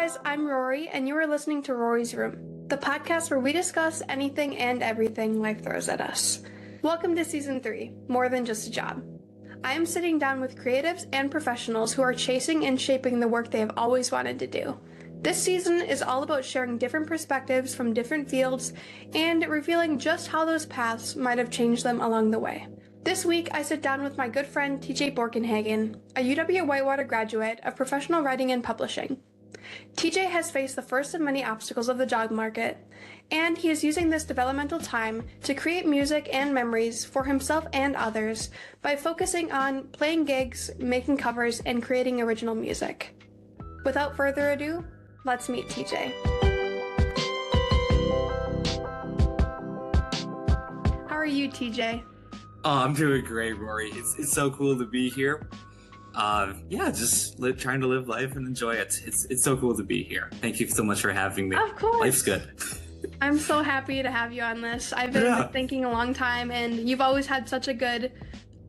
guys, I'm Rori, and you are listening to Rori's Room, the podcast where we discuss anything and everything life throws at us. Welcome to Season 3, More Than Just a Job. I am sitting down with creatives and professionals who are chasing and shaping the work they have always wanted to do. This season is all about sharing different perspectives from different fields and revealing just how those paths might have changed them along the way. This week, I sit down with my good friend TJ Borkenhagen, a UW-Whitewater graduate of professional writing and publishing. TJ has faced the first of many obstacles of the job market, and he is using this developmental time to create music and memories for himself and others by focusing on playing gigs, making covers, and creating original music. Without further ado, let's meet TJ. How are you, TJ? Oh, I'm doing great, Rory. It's so cool to be here. Trying to live life and enjoy it. It's so cool to be here. Thank you so much for having me. Of course. Life's good. I'm so happy to have you on this. I've been thinking a long time, and you've always had such a good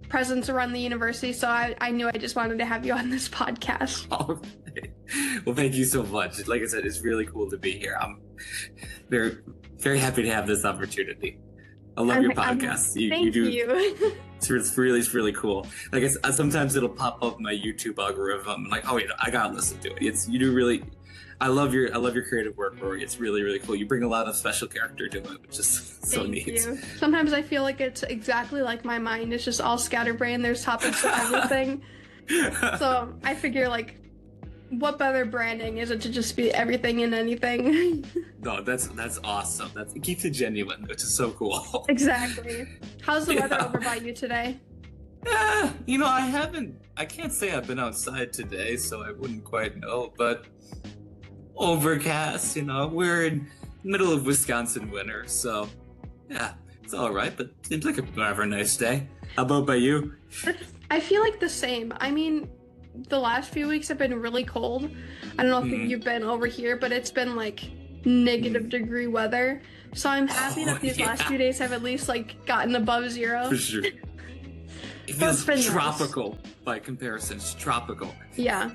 presence around the university, so I knew I just wanted to have you on this podcast. Oh, well, thank you so much. Like I said, it's really cool to be here. I'm very, very happy to have this opportunity. I love your podcast. Thank you. It's really cool. Like sometimes it'll pop up in my YouTube algorithm. I'm like, oh, I gotta listen to it. I love your creative work, Rory. It's really cool. You bring a lot of special character to it, which is so neat. Thank you. Sometimes I feel like it's exactly like my mind. It's just all scatterbrained. There's topics for everything. So I figure, like, what better branding is it to just be everything and anything? No, that's awesome. It keeps it genuine, which is so cool. Exactly. How's the weather over by you today? I can't say I've been outside today, so I wouldn't quite know, but overcast, we're in the middle of Wisconsin winter, so yeah, it's all right, but seems like a nice day. How about by you? I feel like the same. I mean, the last few weeks have been really cold. I don't know if you've been over here, but it's been like negative degree weather. So I'm happy that these last few days have at least like gotten above zero. For sure. It feels tropical by comparison. It's tropical. Yeah,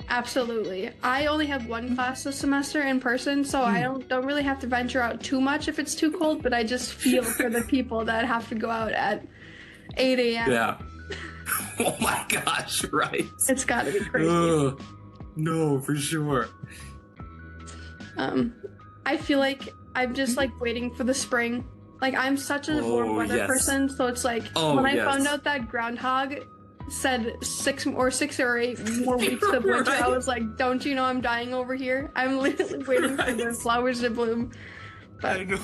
absolutely. I only have one class this semester in person, so I don't really have to venture out too much if it's too cold, but I just feel for the people that have to go out at 8 a.m. Yeah. Oh my gosh, right? It's gotta be crazy. No, for sure. I feel like I'm just like waiting for the spring. Like, I'm such a warm weather person, so it's like when I found out that groundhog said 6 or 8 more weeks of winter, I was like, don't you know I'm dying over here? I'm literally waiting for the flowers to bloom. But I know.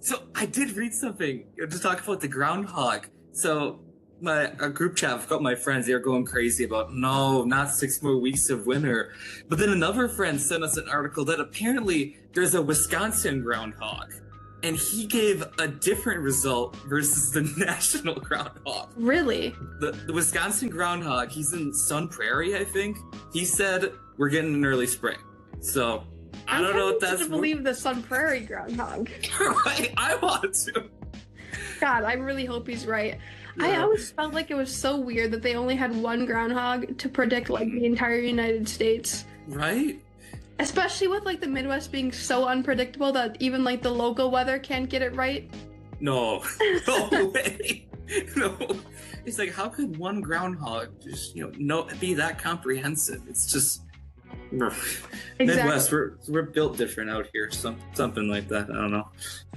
So I did read something to talk about the groundhog. So a group chat, I've got my friends, they're going crazy about, no, not 6 more weeks of winter. But then another friend sent us an article that apparently there's a Wisconsin groundhog, and he gave a different result versus the national groundhog. Really? The Wisconsin groundhog, he's in Sun Prairie, I think. He said we're getting an early spring. So I don't know if that's... I believe the Sun Prairie groundhog. Right, I want to. God, I really hope he's right. Yeah. I always felt like it was so weird that they only had one groundhog to predict like the entire United States. Right? Especially with like the Midwest being so unpredictable that even like the local weather can't get it right. No. No way. No. It's like, how could one groundhog just, be that comprehensive? It's just... Exactly. Midwest, we're built different out here. Something like that. I don't know.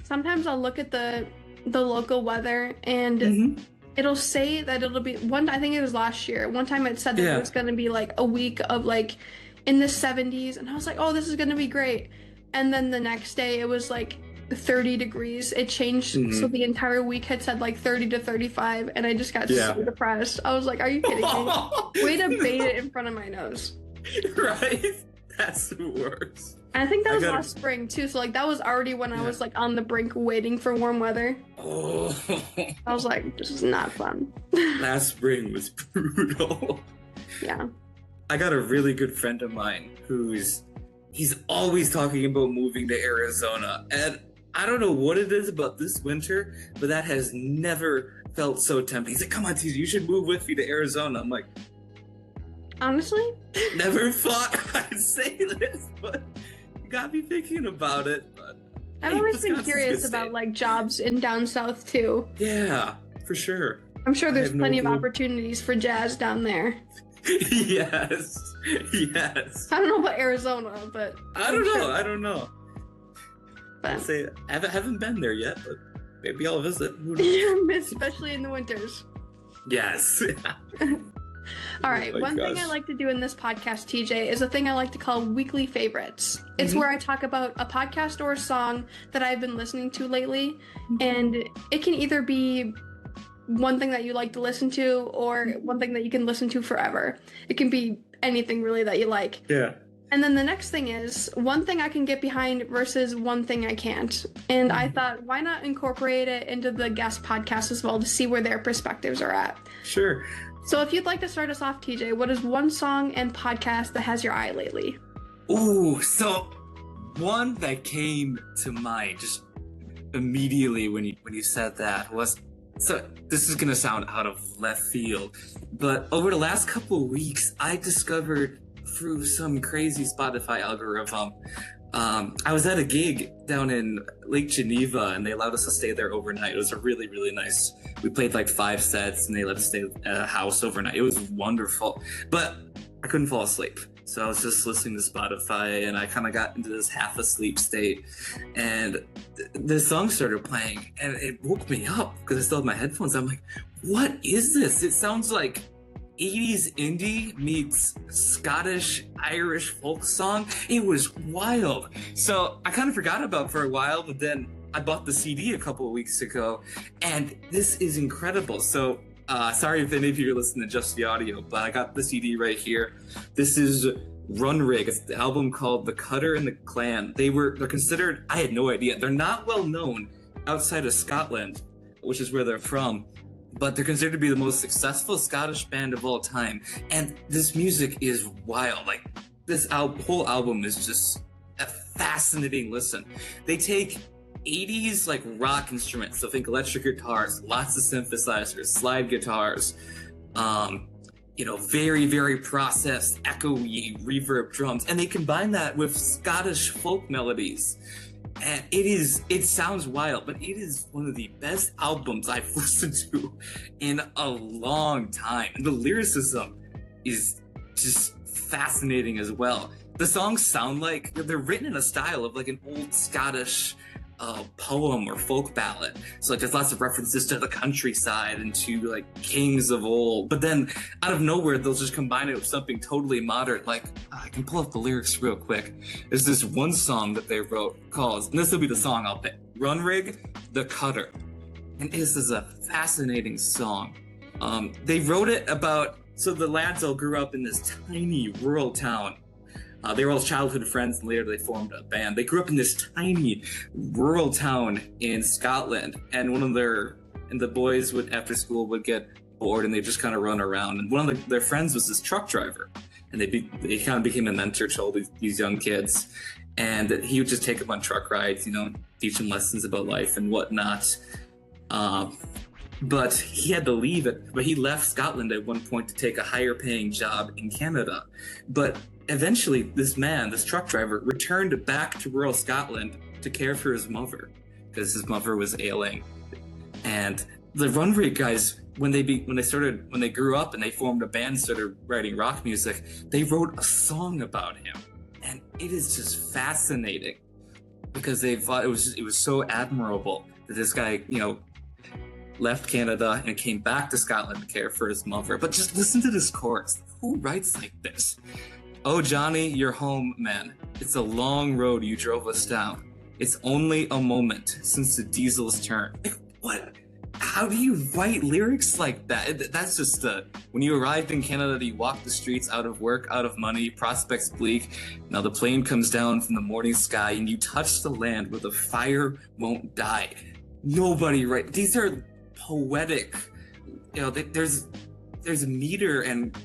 Sometimes I'll look at the local weather and it'll say that it'll be I think it was last year. One time it said that it was going to be like a week of like in the 70s, and I was like, oh, this is going to be great. And then the next day it was like 30 degrees. It changed. So the entire week had said like 30 to 35, and I just got so depressed. I was like, are you kidding me? Way to bait it in front of my nose. Right? That's the worst. And I think that was last spring too, so like that was already when I was like on the brink waiting for warm weather. Oh. I was like, this is not fun. Last spring was brutal. Yeah. I got a really good friend of mine he's always talking about moving to Arizona, and I don't know what it is about this winter, but that has never felt so tempting. He's like, come on, TJ, you should move with me to Arizona. I'm like, honestly, never thought I'd say this, but got me thinking about it. But I've always been curious about like jobs in down south too. Yeah, for sure. I'm sure there's plenty of clue. opportunities for jazz down there. Yes. I don't know about Arizona, but I don't know. But I'll say I haven't been there yet, but maybe I'll visit. especially in the winters. Yes. All right, one thing I like to do in this podcast, TJ, is a thing I like to call weekly favorites. It's where I talk about a podcast or a song that I've been listening to lately, and it can either be one thing that you like to listen to or one thing that you can listen to forever. It can be anything really that you like. Yeah. And then the next thing is one thing I can get behind versus one thing I can't. And I thought, why not incorporate it into the guest podcast as well to see where their perspectives are at? Sure. So if you'd like to start us off, TJ, what is one song and podcast that has your eye lately? Ooh, so one that came to mind just immediately when you said that was, so this is gonna sound out of left field, but over the last couple of weeks, I discovered through some crazy Spotify algorithm, I was at a gig down in Lake Geneva, and they allowed us to stay there overnight. It was a really, really nice. We played like 5 sets, and they let us stay at a house overnight. It was wonderful, but I couldn't fall asleep. So I was just listening to Spotify, and I kind of got into this half asleep state, and this song started playing, and it woke me up because I still had my headphones. I'm like, what is this? It sounds like 80s indie meets Scottish Irish folk song. It was wild. So I kind of forgot about it for a while, but then I bought the CD a couple of weeks ago, and this is incredible. So sorry if any of you are listening to just the audio, but I got the CD right here. This is Run Rig. It's the album called The Cutter and the Clan. They're considered, I had no idea, they're not well known outside of Scotland, which is where they're from, but they're considered to be the most successful Scottish band of all time. And this music is wild. Like, this whole album is just a fascinating listen. They take 80s like rock instruments, so think electric guitars, lots of synthesizers, slide guitars, very, very processed, echoey reverb drums, and they combine that with Scottish folk melodies. And it sounds wild, but it is one of the best albums I've listened to in a long time. And the lyricism is just fascinating as well. The songs sound like they're written in a style of like an old Scottish poem or folk ballad. So like there's lots of references to the countryside and to like kings of old, but then out of nowhere they'll just combine it with something totally modern. Like I can pull up the lyrics real quick. There's this one song that they wrote called, and this will be the song I'll pick, Run Rig, The Cutter. And this is a fascinating song. They wrote it about, so the lads all grew up in this tiny rural town. They were all childhood friends, and later they formed a band. They grew up in this tiny rural town in Scotland, and the boys would, after school, would get bored, and they just kind of run around. And one of their friends was this truck driver, and they kind of became a mentor to all these young kids. And he would just take them on truck rides, teach them lessons about life and whatnot. But he had to leave it. But he left Scotland at one point to take a higher paying job in Canada. But eventually, this truck driver, returned back to rural Scotland to care for his mother because his mother was ailing. And the Run Rig guys, when they grew up and they formed a band and started writing rock music, they wrote a song about him. And it is just fascinating because they thought it was so admirable that this guy, left Canada and came back to Scotland to care for his mother. But just listen to this chorus. Who writes like this? Oh, Johnny, you're home, man. It's a long road you drove us down. It's only a moment since the diesel's turn. What? How do you write lyrics like that? That's just when you arrived in Canada, you walked the streets out of work, out of money, prospects bleak. Now the plane comes down from the morning sky and you touch the land where the fire won't die. Nobody writes. These are poetic. There's meter and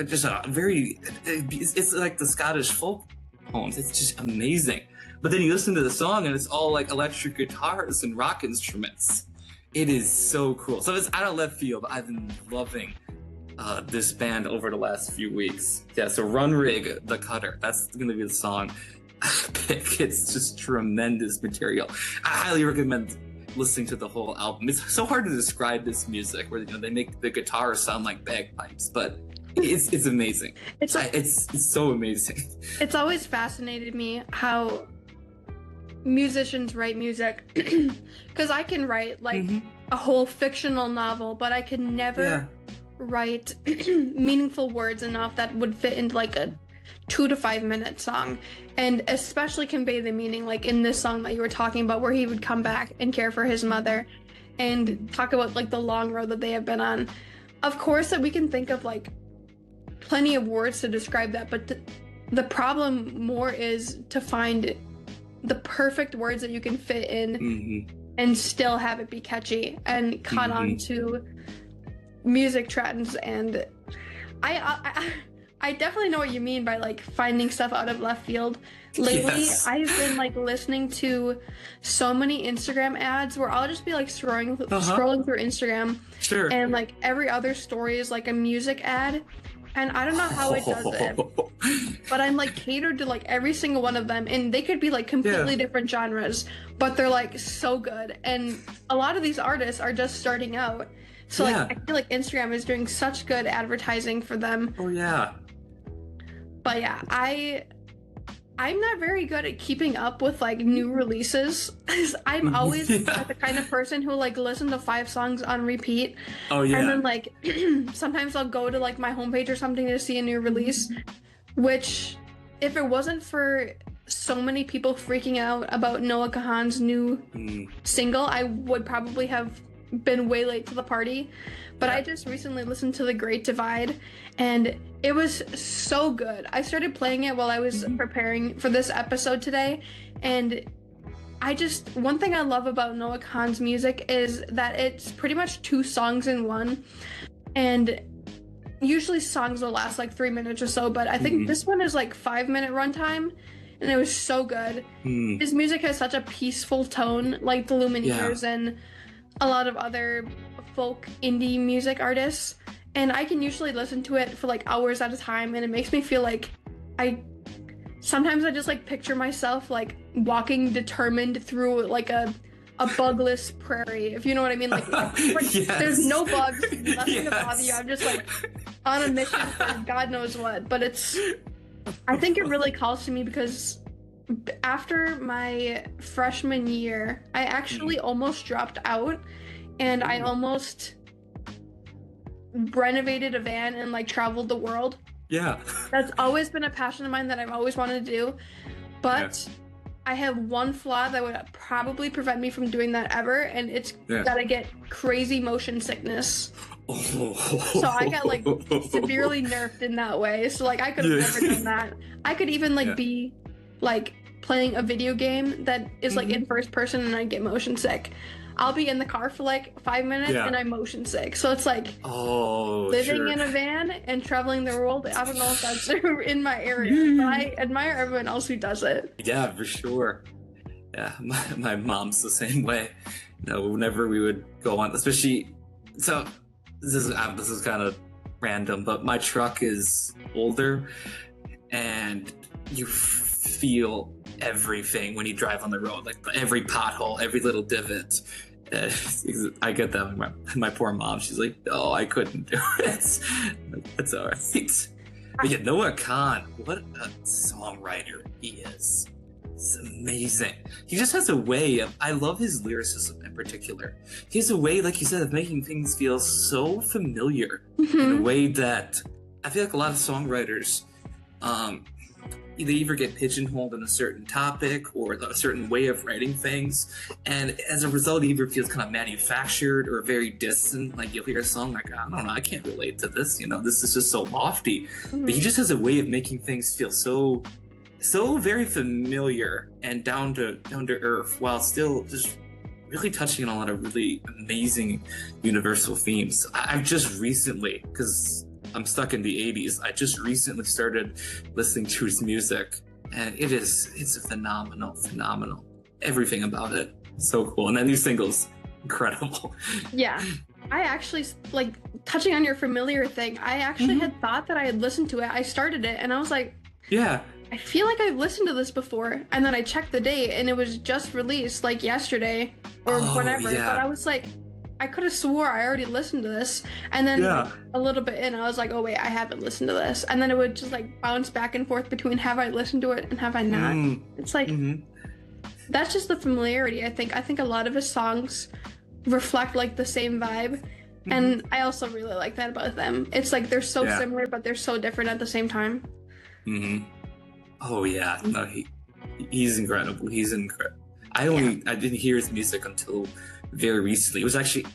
just it's like the Scottish folk poems. It's just amazing. But then you listen to the song and it's all like electric guitars and rock instruments. It is so cool. So it's out of left field. I've been loving this band over the last few weeks. Yeah, so Run Rig, The Cutter. That's going to be the song. epic. It's just tremendous material. I highly recommend listening to the whole album. It's so hard to describe this music, where they make the guitar sound like bagpipes, but it's amazing. It's so amazing. It's always fascinated me how musicians write music, because I can write like a whole fictional novel, but I can never write meaningful words enough that would fit into like a 2 to 5 minute song, and especially convey the meaning, like in this song that you were talking about, where he would come back and care for his mother and talk about like the long road that they have been on. Of course that we can think of like plenty of words to describe that, but the problem more is to find the perfect words that you can fit in and still have it be catchy and caught on to music trends. And I definitely know what you mean by like finding stuff out of left field. Lately, I've been like listening to so many Instagram ads where I'll just be like scrolling through Instagram, and like every other story is like a music ad, and I don't know how it does it, but I'm like catered to like every single one of them, and they could be like completely different genres, but they're like so good. And a lot of these artists are just starting out, so like I feel like Instagram is doing such good advertising for them. But yeah, I'm not very good at keeping up with like new releases. I'm always like, the kind of person who like listen to 5 songs on repeat. And then like sometimes I'll go to like my homepage or something to see a new release, which if it wasn't for so many people freaking out about Noah Kahan's new single, I would probably have been way late to the party. But I just recently listened to The Great Divide, and it was so good. I started playing it while I was preparing for this episode today, and one thing I love about Noah Kahan's music is that it's pretty much 2 songs in one, and usually songs will last like 3 minutes or so, but I think this one is like 5-minute runtime, and it was so good. His music has such a peaceful tone, like the Lumineers and a lot of other folk indie music artists, and I can usually listen to it for like hours at a time, and it makes me feel like sometimes I just like picture myself like walking determined through like a bugless prairie, if you know what I mean, like there's no bugs, nothing to bother you. I'm just like on a mission for God knows what. But I think it really calls to me because after my freshman year, I actually almost dropped out, and I almost renovated a van and like traveled the world. That's always been a passion of mine that I've always wanted to do, but I have one flaw that would probably prevent me from doing that ever, and it's that I get crazy motion sickness. So I got like severely nerfed in that way. So like I could have never done that. I could even like be like playing a video game that is like in first person, and I get motion sick. I'll be in the car for like 5 minutes and I'm motion sick. So it's like living in a van and traveling the world. I don't know if that's in my area, but I admire everyone else who does it. Yeah, for sure. Yeah, my mom's the same way. Whenever we would go on, especially, so this is kind of random, but my truck is older, and you feel everything when you drive on the road, like every pothole, every little divot. I get that with my poor mom. She's like, "No, I couldn't do it." That's all right. But yeah, Noah Kahan, what a songwriter he is. It's amazing. He just has a way of, I love his lyricism in particular. He has a way, like you said, of making things feel so familiar in a way that I feel like a lot of songwriters, they either get pigeonholed in a certain topic or a certain way of writing things, and as a result, it either feels kind of manufactured or very distant. Like you'll hear a song like, I don't know, I can't relate to this. This is just so lofty. But he just has a way of making things feel so very familiar and down to earth, while still just really touching on a lot of really amazing universal themes. I've just recently, because I'm stuck in the 80s, I just recently started listening to his music, and it's a phenomenal. Everything about it, so cool. And that new single's incredible. Yeah. I actually, like, touching on your familiar thing, I actually had thought that I had listened to it. I started it, and I was like, I feel like I've listened to this before, and then I checked the date, and it was just released like yesterday or whenever. Yeah. But I was like, I could have swore I already listened to this, and then like, a little bit in, I was like, oh wait, I haven't listened to this, and then it would just like bounce back and forth between have I listened to it and have I not. It's like that's just the familiarity. I think a lot of his songs reflect like the same vibe. And I also really like that about them. It's like they're so similar, but they're so different at the same time. Oh yeah, no, he's incredible. He's incredible. I didn't hear his music until very recently. It was actually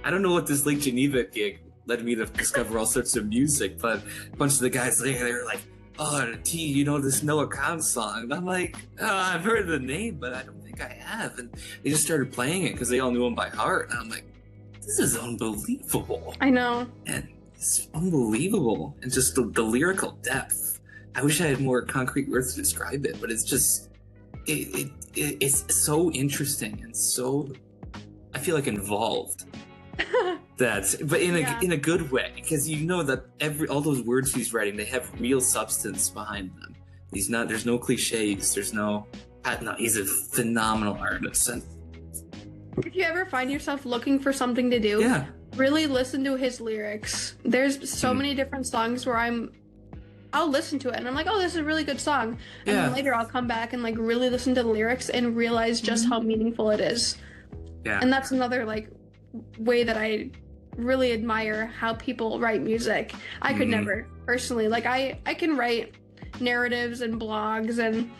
I don't know what this Lake Geneva gig led me to discover all sorts of music, but a bunch of the guys there, they were like, "Oh, T, you know this Noah Khan song?" And I'm like, "I've heard the name, but I don't think I have." And they just started playing it because they all knew him by heart. And I'm like, this is unbelievable. I know. And it's unbelievable. And just the lyrical depth. I wish I had more concrete words to describe it, but it's just, it's so interesting and so, I feel like involved. But in a good way, because you know that all those words he's writing, they have real substance behind them. There's no cliches. He's a phenomenal artist. And if you ever find yourself looking for something to do, really listen to his lyrics. There's so many different songs where I'll listen to it and I'm like, oh, this is a really good song. And then later I'll come back and like really listen to the lyrics and realize just how meaningful it is. Yeah. And that's another like way that I really admire how people write music. I could never personally, like I can write narratives and blogs and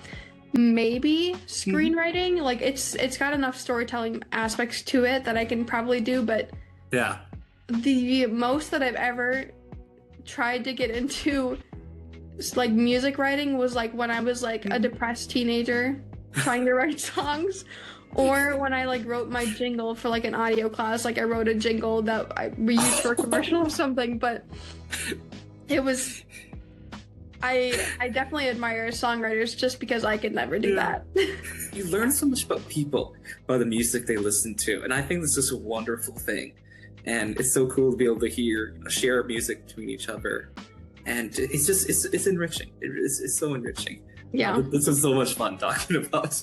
maybe screenwriting. Like it's got enough storytelling aspects to it that I can probably do, but the most that I've ever tried to get into like music writing was like when I was like a depressed teenager trying to write songs, or when I like wrote my jingle for like an audio class. Like I wrote a jingle that we used for a commercial or something, but it was I definitely admire songwriters just because I could never do that. You learn so much about people, about the music they listen to, and I think this is a wonderful thing. And it's so cool to be able to share music between each other, and it's enriching. It's so enriching. Yeah, this is so much fun talking about.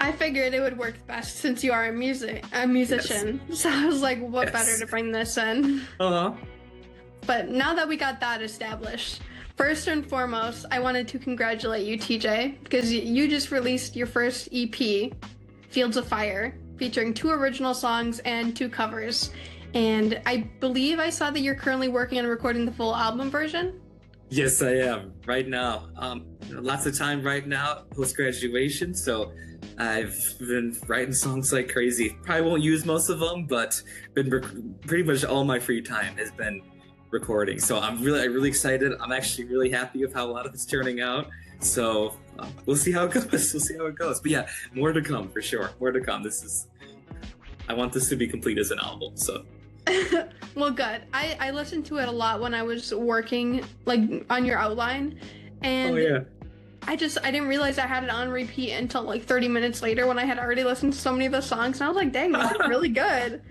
I figured it would work best since you are a musician. So I was like, what better to bring this in? But now that we got that established, first and foremost, I wanted to congratulate you, TJ, because you just released your first EP, Fields of Fire, featuring 2 original songs and 2 covers. And I believe I saw that you're currently working on recording the full album version. Yes, I am right now. Lots of time right now, post-graduation, so I've been writing songs like crazy. Probably won't use most of them, but pretty much all my free time has been recording. So I'm really excited. I'm actually really happy with how a lot of it's turning out. So we'll see how it goes. But yeah, more to come for sure. More to come. I want this to be complete as an album. So. Well, good. I listened to it a lot when I was working like on your outline, and I didn't realize I had it on repeat until like 30 minutes later when I had already listened to so many of the songs, and I was like, dang, this is really good.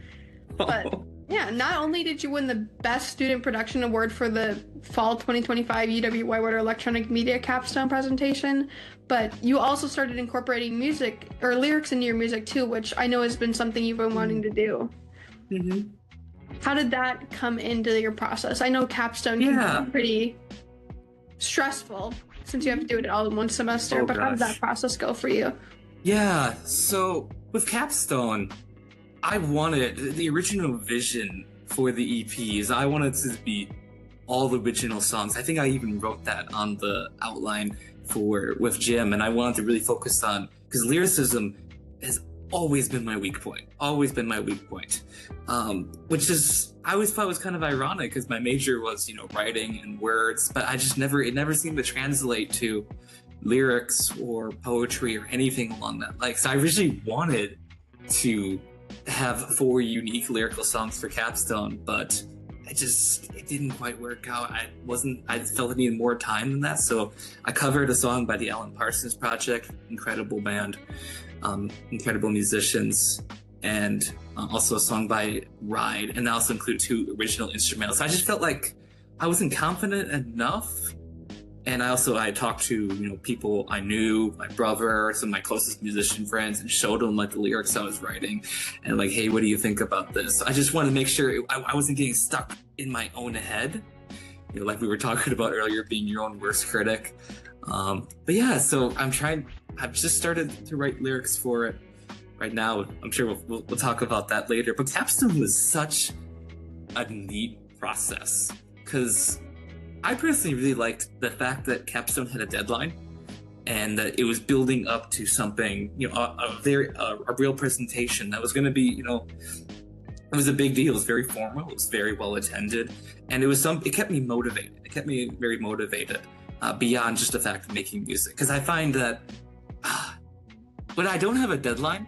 But yeah, not only did you win the Best Student Production Award for the Fall 2025 UW Whitewater Electronic Media Capstone presentation, but you also started incorporating music or lyrics into your music too, which I know has been something you've been wanting to do. How did that come into your process? I know capstone can be pretty stressful since you have to do it all in one semester, but how did that process go for you? Yeah, so with capstone, I wanted the original vision for the EPs. I wanted to be all original songs. I think I even wrote that on the outline with Jim, and I wanted to really focus on, because lyricism has always been my weak point. Which is, I always thought was kind of ironic because my major was, writing and words, but it never seemed to translate to lyrics or poetry or anything along that. So I originally wanted to have 4 unique lyrical songs for capstone, but it didn't quite work out. I felt I needed more time than that, so I covered a song by the Alan Parsons Project, incredible band, incredible musicians, and also a song by Ride, and that also included 2 original instrumentals. I just felt like I wasn't confident enough And I talked to, people I knew, my brother, some of my closest musician friends, and showed them like the lyrics I was writing, and like, hey, what do you think about this? I just want to make sure I wasn't getting stuck in my own head, like we were talking about earlier, being your own worst critic. But yeah, so I've just started to write lyrics for it right now. I'm sure we'll talk about that later. But Capstone was such a neat process because I personally really liked the fact that Capstone had a deadline and that it was building up to something, a real presentation that was going to be, it was a big deal. It was very formal. It was very well attended, and it kept me motivated. It kept me very motivated beyond just the fact of making music. Because I find that when I don't have a deadline,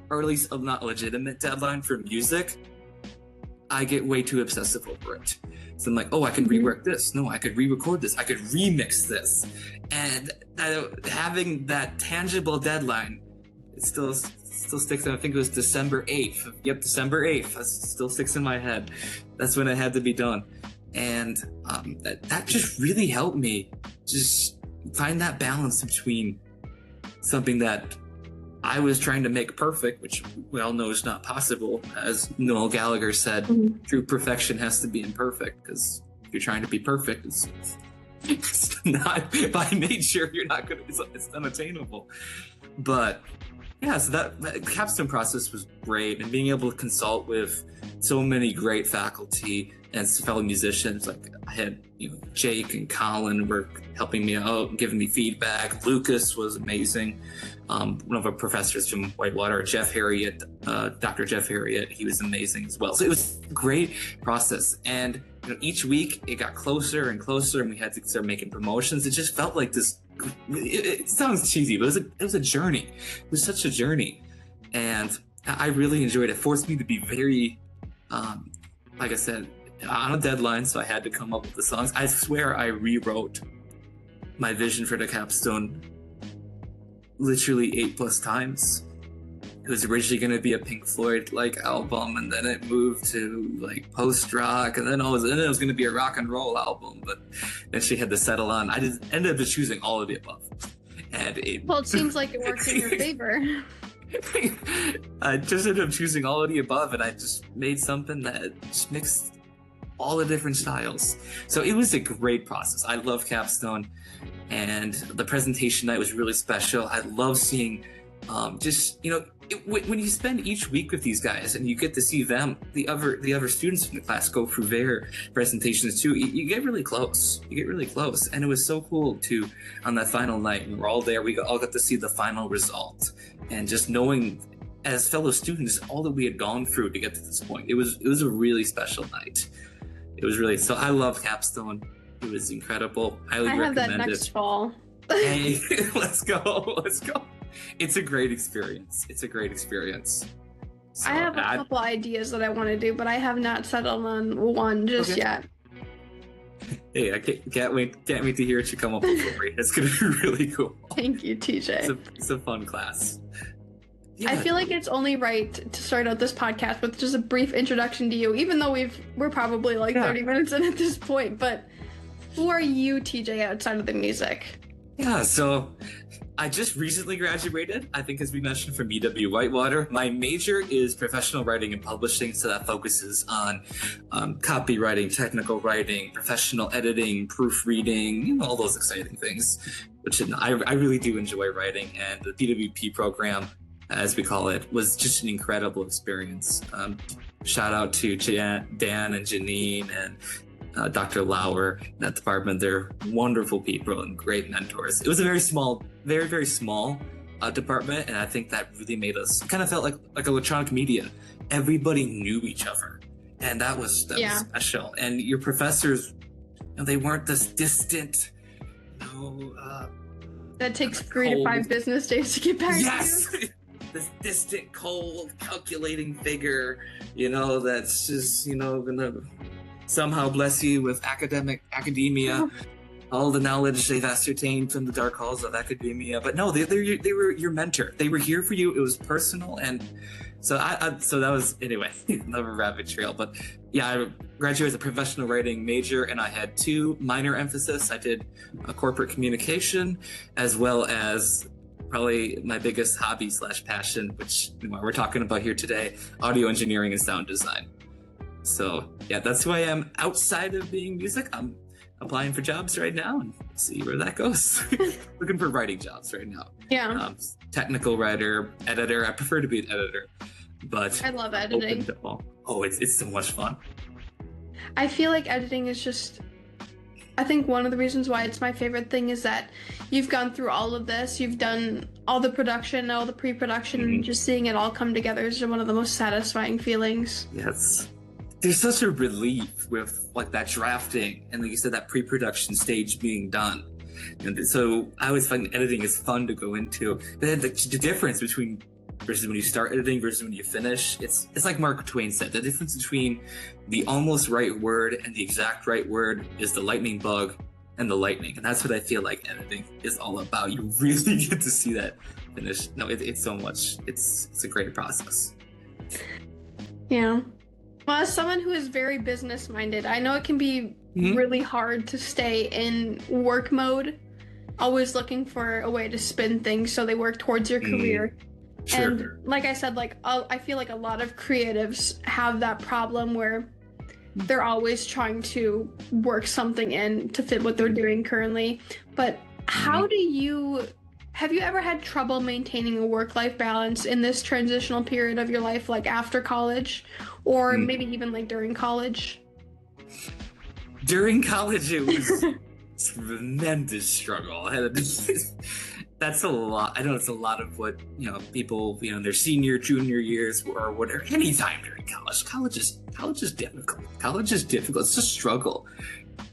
or at least not a legitimate deadline for music, I get way too obsessive over it. So I'm like, oh, I could rework this. No, I could re-record this. I could remix this. And having that tangible deadline, it still sticks. I think it was December 8th. Yep, December 8th. That still sticks in my head. That's when it had to be done. And that just really helped me just find that balance between something that I was trying to make perfect, which we all know is not possible. As Noel Gallagher said, true perfection has to be imperfect, because if you're trying to be perfect, it's not, by nature, it's unattainable. But yeah, so that capstone process was great, and being able to consult with so many great faculty and fellow musicians. Like I had, Jake and Colin were helping me out, giving me feedback. Lucas was amazing. One of our professors from Whitewater, Jeff Harriet, Dr. Jeff Harriet, he was amazing as well. So it was a great process. And each week it got closer and closer, and we had to start making promotions. It just felt like this. It sounds cheesy, but it was a journey. It was such a journey, and I really enjoyed it. It forced me to be very, like I said, on a deadline, so I had to come up with the songs. I swear I rewrote my vision for the capstone literally 8+ times. It was originally going to be a Pink Floyd like album, and then it moved to like post-rock, and then it was going to be a rock and roll album, but then she had to settle on. I just ended up just choosing all of the above. And it seems like it worked in your favor. I just ended up choosing all of the above, and I just made something that just mixed all the different styles. So it was a great process. I love Capstone, and the presentation night was really special. I love seeing when you spend each week with these guys and you get to see them, the other students in the class go through their presentations too, you get really close. And it was so cool to, on that final night, we were all there, we all got to see the final result, and just knowing as fellow students all that we had gone through to get to this point. It was a really special night. So I love Capstone. It was incredible. Highly recommend it. I have that next fall. Hey, let's go. It's a great experience. So I have a couple ideas that I want to do, but I have not settled on one just yet. Hey, I can't wait to hear what you come up with, Rori. It's going to be really cool. Thank you, TJ. It's a fun class. Yeah. I feel like it's only right to start out this podcast with just a brief introduction to you, even though we're probably 30 minutes in at this point. But who are you, TJ, outside of the music? Yeah, so I just recently graduated, I think, as we mentioned, from UW Whitewater. My major is professional writing and publishing, so that focuses on copywriting, technical writing, professional editing, proofreading, all those exciting things, which I really do enjoy writing. And the PWP program, as we call it, was just an incredible experience. Shout out to Dan and Janine and Dr. Lauer in that department. They're wonderful people and great mentors. It was a very small, very, very small department, and I think that really made us kind of felt like electronic media. Everybody knew each other, and that was special. And your professors, they weren't this distant, that takes 3 to 5 business days to get back to you. Yes! This distant, cold, calculating figure, that's just, gonna somehow bless you with academia. all the knowledge they've ascertained from the dark halls of academia. But no, they were your mentor. They were here for you. It was personal, and so so that was, anyway, another rabbit trail. But yeah, I graduated as a professional writing major, and I had 2 minor emphasis. I did a corporate communication, as well as probably my biggest hobby / passion, which we're talking about here today, audio engineering and sound design. So yeah, that's who I am outside of being music. I'm applying for jobs right now and see where that goes. Looking for writing jobs right now. Yeah. Technical writer, editor. I prefer to be an editor, but I love editing. Oh, it's so much fun. I feel like editing is just, I think one of the reasons why it's my favorite thing is that you've gone through all of this. You've done all the production, all the pre-production, and just seeing it all come together is one of the most satisfying feelings. Yes. There's such a relief with like that drafting and, like you said, that pre-production stage being done. And so I always find editing is fun to go into. But then the difference between versus when you start editing versus when you finish, it's like Mark Twain said, the difference between the almost right word and the exact right word is the lightning bug and the lightning. And that's what I feel like editing is all about. You really get to see that finish. No, it's so much. It's a great process. Yeah. Well, as someone who is very business-minded, I know it can be really hard to stay in work mode, always looking for a way to spin things so they work towards your career. Sure. And like I said, like I feel like a lot of creatives have that problem where they're always trying to work something in to fit what they're doing currently. But how have you ever had trouble maintaining a work-life balance in this transitional period of your life, like after college, or maybe even like during college? During college, it was a tremendous struggle. That's a lot. I know it's a lot of what, people, in their senior, junior years or whatever, anytime during college. College is difficult. College is difficult. It's a struggle.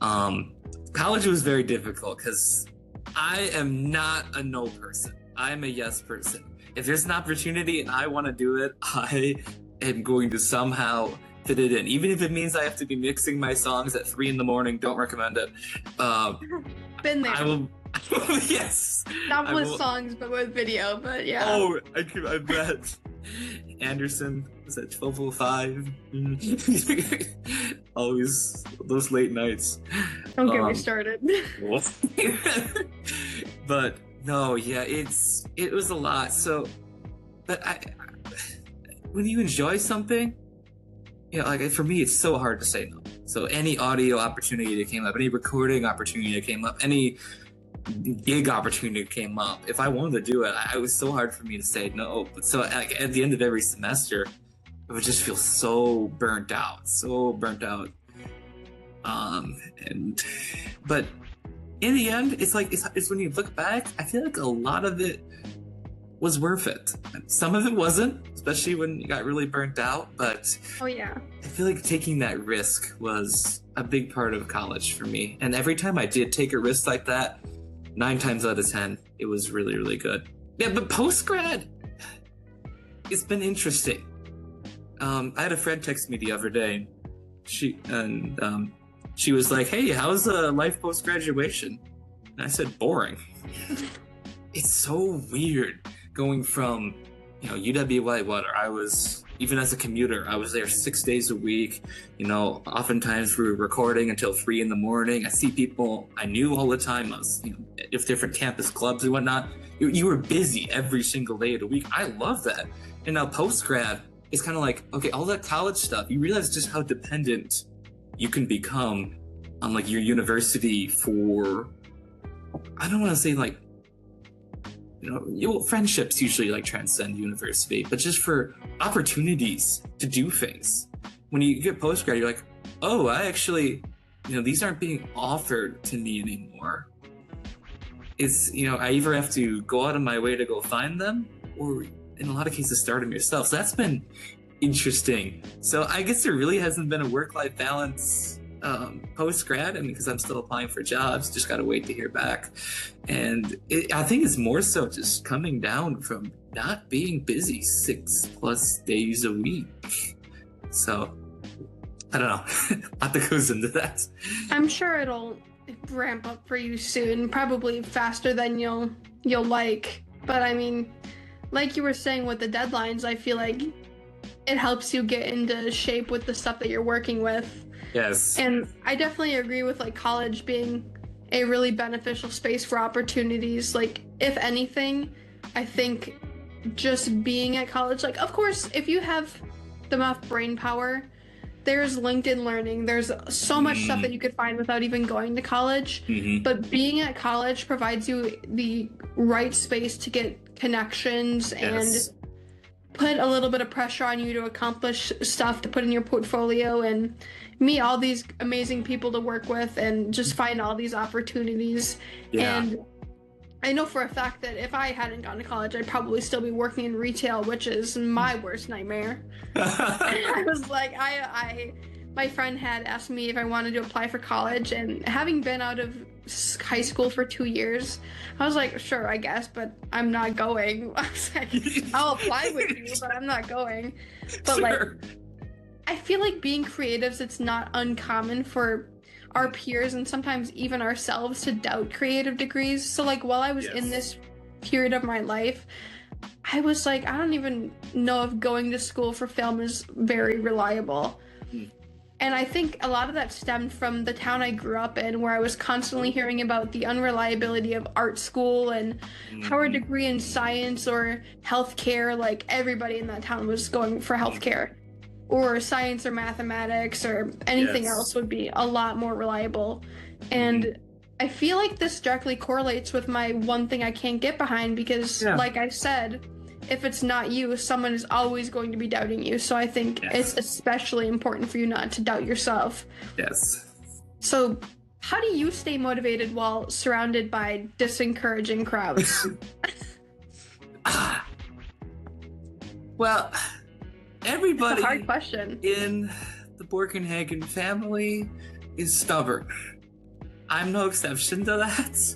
College was very difficult because I am not a no person. I'm a yes person. If there's an opportunity and I want to do it, I am going to somehow fit it in. Even if it means I have to be mixing my songs at 3 a.m, don't recommend it. Been there. I will. Yes. Not with songs, but with video. But yeah. Oh, I bet. Anderson was at 12:05. Always those late nights. Don't get me started. But no, yeah, it was a lot. So, but when you enjoy something, like for me, it's so hard to say no. So any audio opportunity that came up, any recording opportunity that came up, any gig opportunity came up, if I wanted to do it, it was so hard for me to say no. So like, at the end of every semester, I would just feel so burnt out. But in the end, it's like it's when you look back, I feel like a lot of it was worth it. Some of it wasn't, especially when you got really burnt out. But oh yeah, I feel like taking that risk was a big part of college for me. And every time I did take a risk like that, 9 times out of 10, it was really, really good. Yeah, but post-grad, it's been interesting. I had a friend text me the other day. She was like, "Hey, how's life post-graduation?" And I said, "Boring." It's so weird going from, UW-Whitewater. I was, even as a commuter, I was there 6 days a week. Oftentimes we were recording until 3 a.m. I see people I knew all the time. I was, if different campus clubs and whatnot. You were busy every single day of the week. I love that. And now post-grad, it's kind of like, okay, all that college stuff, you realize just how dependent you can become on like your university for, I don't want to say like, friendships usually like transcend university, but just for opportunities to do things. When you get post-grad, you're like, oh, I actually, these aren't being offered to me anymore. It's, I either have to go out of my way to go find them, or in a lot of cases start them yourself. So that's been interesting. So I guess there really hasn't been a work-life balance post-grad, because I'm still applying for jobs, just gotta wait to hear back. And I think it's more so just coming down from not being busy 6+ days a week. So I don't know. A lot that goes into that. I'm sure it'll ramp up for you soon, probably faster than you'll like. But I mean, like you were saying with the deadlines, I feel like it helps you get into shape with the stuff that you're working with. Yes. And I definitely agree with like college being a really beneficial space for opportunities. Like, if anything, I think just being at college, like, of course, if you have enough brain power, there's LinkedIn Learning. There's so much stuff that you could find without even going to college. But being at college provides you the right space to get connections and put a little bit of pressure on you to accomplish stuff to put in your portfolio and meet all these amazing people to work with and just find all these opportunities. And I know for a fact that if I hadn't gone to college, I'd probably still be working in retail, which is my worst nightmare. I was like, my friend had asked me if I wanted to apply for college, and having been out of high school for 2 years, I was like, sure, I guess, but I'm not going. I was like, I'll apply with you, but I'm not going. But like, I feel like being creatives, it's not uncommon for our peers and sometimes even ourselves to doubt creative degrees. So like, while I was in this period of my life, I was like, I don't even know if going to school for film is very reliable. And I think a lot of that stemmed from the town I grew up in, where I was constantly hearing about the unreliability of art school and how a degree in science or healthcare, like everybody in that town was going for healthcare, or science or mathematics or anything else would be a lot more reliable. And I feel like this directly correlates with my one thing I can't get behind, because like I said, if it's not you, someone is always going to be doubting you. So I think it's especially important for you not to doubt yourself. So how do you stay motivated while surrounded by disencouraging crowds? Well, everybody That's a hard question. in the Borkenhagen family is stubborn. I'm no exception to that.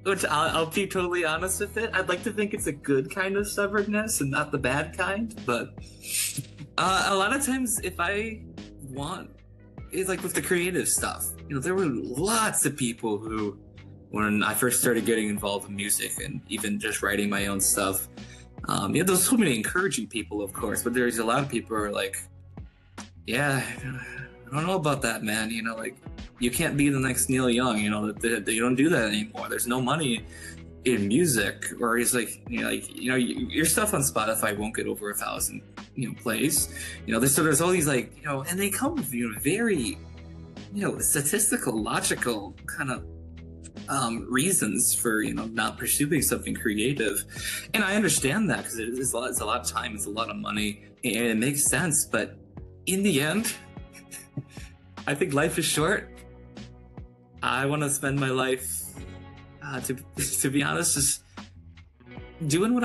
Which I'll be totally honest with it. I'd like to think it's a good kind of stubbornness and not the bad kind. But a lot of times, if I want, it's like with the creative stuff. You know, there were lots of people who, when I first started getting involved in music and even just writing my own stuff, there's so many encouraging people, of course, but there's a lot of people who are like, yeah, I don't know about that, man. You know, like, you can't be the next Neil Young, you know, you don't do that anymore. There's no money in music. Or he's like, your stuff on Spotify won't get over 1,000, plays. There's all these, like, and they come with, very, statistical, logical kind of reasons for, not pursuing something creative. And I understand that, because it's a lot of time, it's a lot of money, and it makes sense. But in the end, I think life is short. I want to spend my life, to be honest, just doing what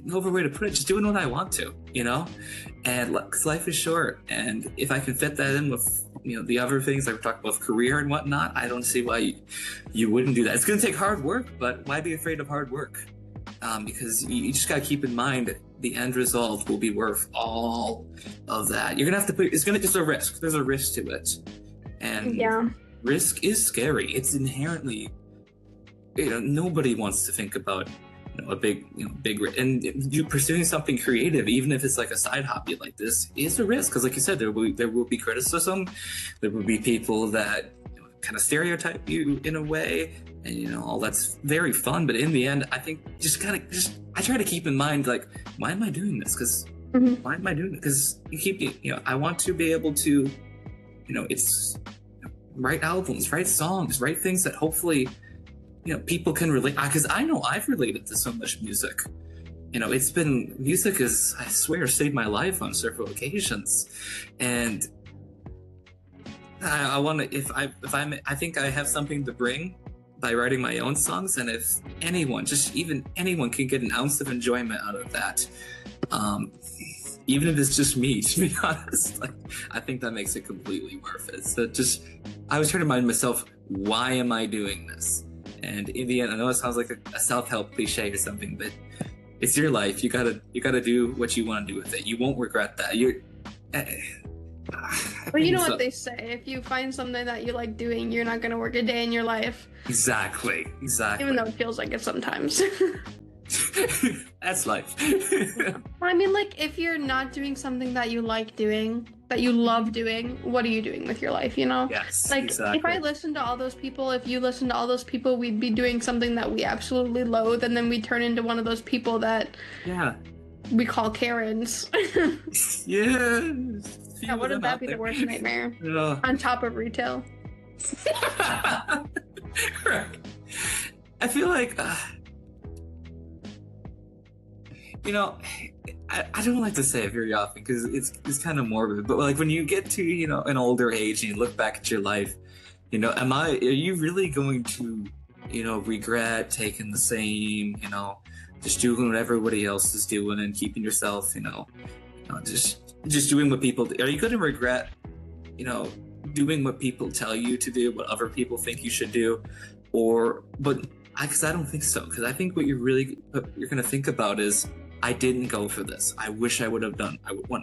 no other way to put it, just doing what I want to, and because life is short. And if I can fit that in with, the other things like we're talking about, career and whatnot, I don't see why you wouldn't do that. It's going to take hard work, but why be afraid of hard work? Because you just got to keep in mind the end result will be worth all of that. You're going to have to it's a risk. There's a risk to it. And risk is scary. It's inherently, nobody wants to think about, a big and you pursuing something creative, even if it's like a side hobby like this, is a risk. Because like you said, there will be criticism. There will be people that kind of stereotype you in a way, and all that's very fun. But in the end, I think I try to keep in mind, like, why am I doing this? Because why am I doing it? Because I want to be able to, write albums, write songs, write things that hopefully, people can relate. Because I know I've related to so much music. Music has, I swear, saved my life on several occasions. And I want to, I think I have something to bring by writing my own songs. And if anyone, just even anyone, can get an ounce of enjoyment out of that, even if it's just me, to be honest, like, I think that makes it completely worth it. So I was trying to remind myself, why am I doing this? And in the end, I know it sounds like a self-help cliche or something, but it's your life. You gotta do what you want to do with it. You won't regret that. Well, you know what they say, if you find something that you like doing, you're not going to work a day in your life. Exactly. Even though it feels like it sometimes. That's life. I mean, like, if you're not doing something that you like doing, that you love doing, what are you doing with your life, you know? Yes, like, exactly. If I listen to all those people, if you listen to all those people, we'd be doing something that we absolutely loathe, and then we turn into one of those people that we call Karens. Yeah. Yeah, wouldn't that be the worst nightmare? On top of retail. I feel like, you know, I don't like to say it very often because it's kind of morbid, but like when you get to, you know, an older age and you look back at your life, you know, are you really going to, you know, regret taking the same, you know, just doing what everybody else is doing and keeping yourself, you know just doing what people do? Are you going to regret, you know, doing what people tell you to do, what other people think you should do? Because I don't think so. Because I think what you're going to think about is, I didn't go for this. I wish I went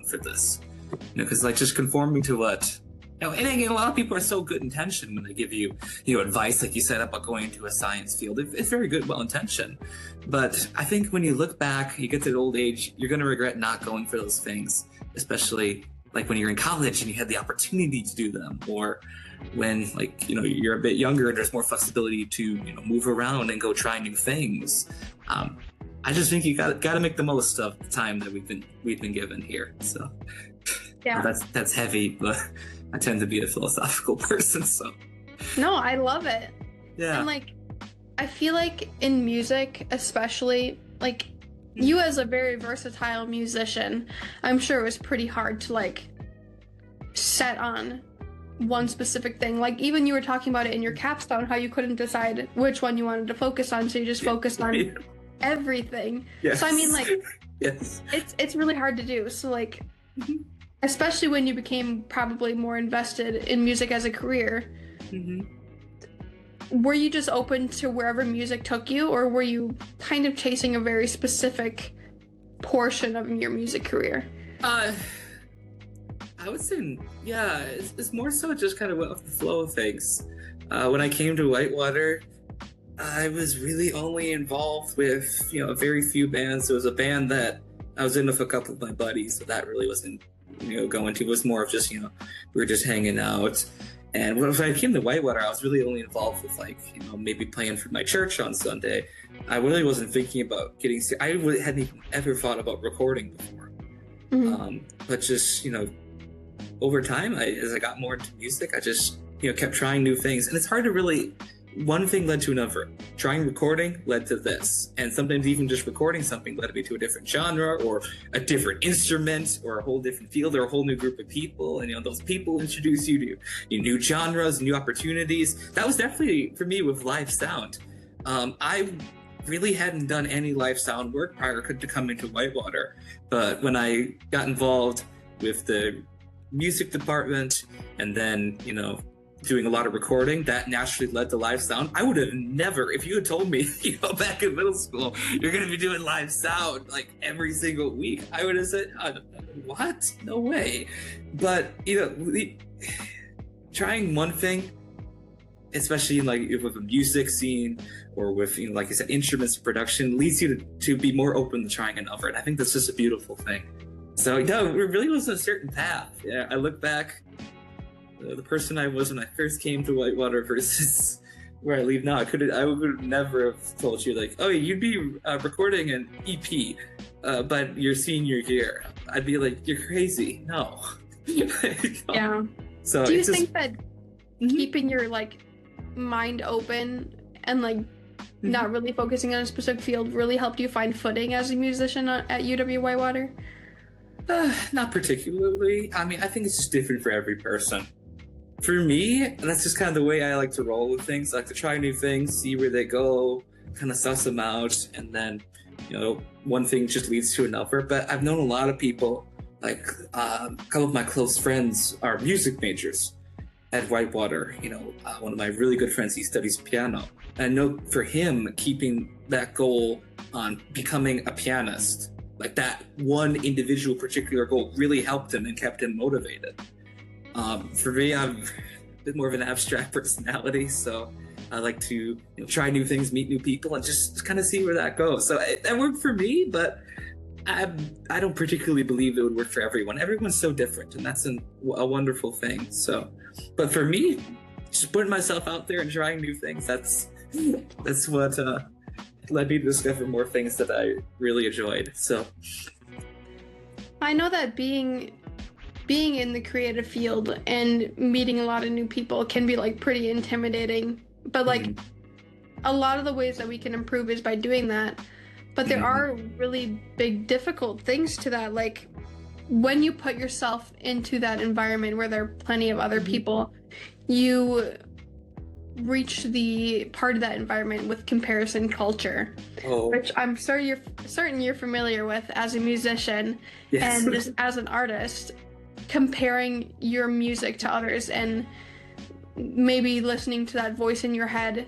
for this. You know, because like just conforming to what, you know, and again, a lot of people are so good intentioned when they give you, you know, advice, like you said, about going into a science field. It's very good, well intentioned. But I think when you look back, you get to the old age, you're going to regret not going for those things, especially like when you're in college and you had the opportunity to do them, or when, like, you know, you're a bit younger and there's more flexibility to, you know, move around and go try new things. I just think you got to make the most of the time that we've been given here. So yeah, that's heavy, but I tend to be a philosophical person, so. No, I love it. Yeah. And like, I feel like in music, especially, like, you as a very versatile musician, I'm sure it was pretty hard to like set on one specific thing. Like, even you were talking about it in your capstone, how you couldn't decide which one you wanted to focus on, so you just focused on everything. Yes. So I mean, like, yes, it's really hard to do. So like, especially when you became probably more invested in music as a career, were you just open to wherever music took you, or were you kind of chasing a very specific portion of your music career? I would say, yeah, it's more so just kind of went with the flow of things. When I came to Whitewater, I was really only involved with, you know, very few bands. There was a band that I was in with a couple of my buddies, so that really wasn't, you know, going to. It was more of just, you know, we were just hanging out. And when I came to Whitewater, I was really only involved with, like, you know, maybe playing for my church on Sunday. I really wasn't thinking about getting I really hadn't even ever thought about recording before. But just, you know, over time, as I got more into music, I just, you know, kept trying new things. And it's hard to really, one thing led to another. Trying recording led to this. And sometimes even just recording something led me to a different genre, or a different instrument, or a whole different field, or a whole new group of people. And, you know, those people introduce you to new genres, new opportunities. That was definitely, for me, with live sound. I really hadn't done any live sound work prior to coming to Whitewater. But when I got involved with the music department, and then, you know, doing a lot of recording, that naturally led to live sound. I would have never, if you had told me, you know, back in middle school, you're going to be doing live sound like every single week, I would have said, what? No way. But, you know, trying one thing, especially like with a music scene, or with, you know, like I said, instruments production, leads you to be more open to trying another. And I think that's just a beautiful thing. So, no, it really wasn't a certain path. Yeah, I look back, the person I was when I first came to Whitewater versus where I leave now, I would never have told you, like, oh, you'd be recording an EP, but your senior year. I'd be like, you're crazy. No. Yeah. So do you think that keeping your, like, mind open and, like, not really focusing on a specific field really helped you find footing as a musician at UW Whitewater? Not particularly. I mean, I think it's just different for every person. For me, that's just kind of the way I like to roll with things. I like to try new things, see where they go, kind of suss them out, and then, you know, one thing just leads to another. But I've known a lot of people, like a couple of my close friends are music majors at Whitewater. You know, one of my really good friends, he studies piano. And I know for him, keeping that goal on becoming a pianist, like that one individual particular goal, really helped him and kept him motivated. For me, I'm a bit more of an abstract personality, so I like to try new things, meet new people, and just kind of see where that goes. So that worked for me, but I don't particularly believe it would work for everyone. Everyone's so different, and that's a wonderful thing. So, but for me, just putting myself out there and trying new things, that's what led me to discover more things that I really enjoyed. So I know that being in the creative field and meeting a lot of new people can be like pretty intimidating, but like a lot of the ways that we can improve is by doing that. But there are really big, difficult things to that. Like when you put yourself into that environment where there are plenty of other people, you reach the part of that environment with comparison culture, which I'm certain you're familiar with as a musician. Yes. And just as an artist, comparing your music to others and maybe listening to that voice in your head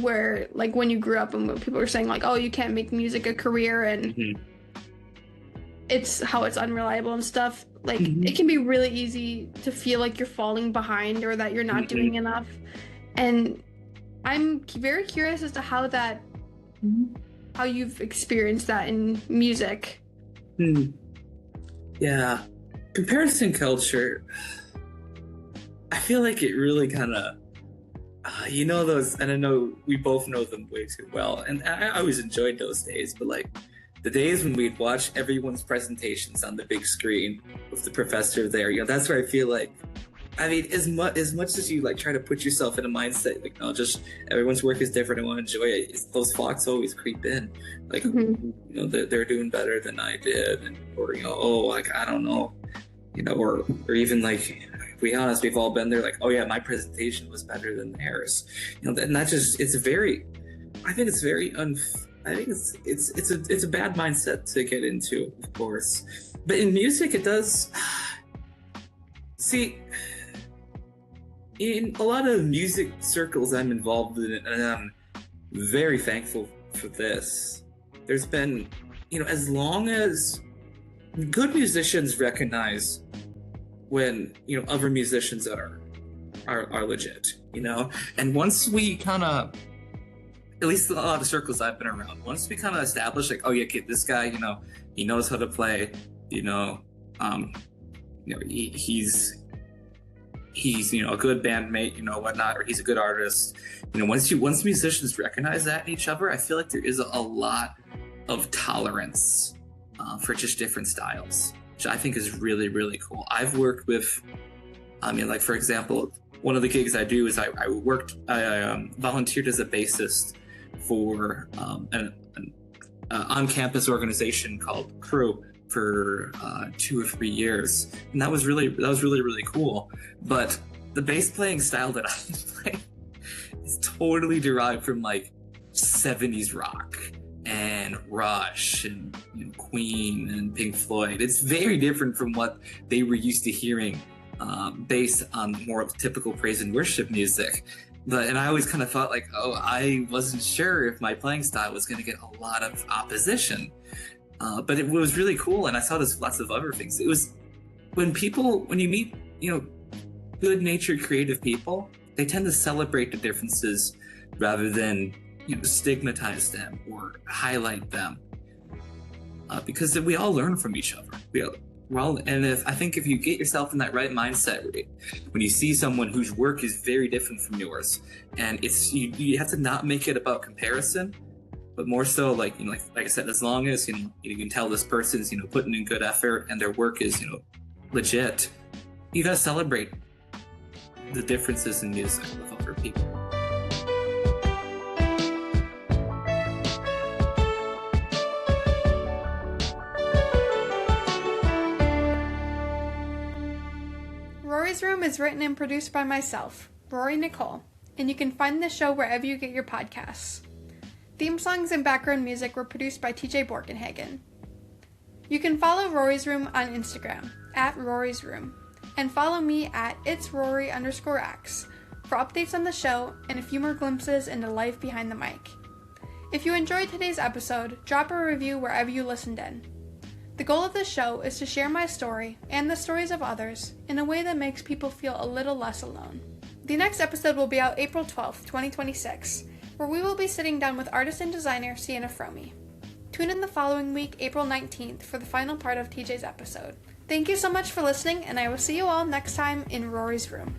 where like when you grew up and when people were saying like, oh, you can't make music a career and it's unreliable and stuff, like it can be really easy to feel like you're falling behind or that you're not doing enough. And I'm very curious as to how you've experienced that in music. Yeah, comparison culture, I feel like it really kind of those, and I know we both know them way too well, and I always enjoyed those days, but like the days when we'd watch everyone's presentations on the big screen with the professor there, that's where I feel like, I mean, as much as you like try to put yourself in a mindset like, no, just everyone's work is different, I want to enjoy it, those thoughts always creep in, like they're doing better than I did, or oh, like I don't know, or even like, to be honest, we've all been there, like, oh yeah, my presentation was better than theirs, and that just, it's very, I think it's very I think it's a bad mindset to get into, of course, but in music it does. See, in a lot of music circles I'm involved in, and I'm very thankful for this, there's been, as long as good musicians recognize when other musicians are legit, and once we kind of, at least a lot of circles I've been around, once we kind of establish like, oh yeah, kid, this guy, he knows how to play, he's a good bandmate, whatnot, or he's a good artist, once musicians recognize that in each other, I feel like there is a lot of tolerance for just different styles, which I think is really, really cool. I've worked with, like for example, one of the gigs I do is I volunteered as a bassist for an on-campus organization called Crew for 2 or 3 years, and that was really, really cool. But the bass playing style that I play is totally derived from like 70s rock and Rush and Queen and Pink Floyd. It's very different from what they were used to hearing based on more of typical praise and worship music. And I always kind of thought like, oh, I wasn't sure if my playing style was going to get a lot of opposition. But it was really cool, and I saw this lots of other things. It was when you meet, good-natured, creative people, they tend to celebrate the differences rather than, stigmatize them or highlight them. Because we all learn from each other. I think if you get yourself in that right mindset, when you see someone whose work is very different from yours, and you have to not make it about comparison, but more so like I said, as long as you can tell this person's putting in good effort and their work is legit, you gotta celebrate the differences in music with other people. Rori's Room is written and produced by myself, Rori Nicole, and you can find the show wherever you get your podcasts. Theme songs and background music were produced by TJ Borkenhagen. You can follow Rori's Room on Instagram, @Rori's Room, and follow me at itsrory_x for updates on the show and a few more glimpses into life behind the mic. If you enjoyed today's episode, drop a review wherever you listened in. The goal of this show is to share my story and the stories of others in a way that makes people feel a little less alone. The next episode will be out April 12th, 2026, where we will be sitting down with artist and designer Sienna Fromme. Tune in the following week, April 19th, for the final part of TJ's episode. Thank you so much for listening, and I will see you all next time in Rori's room.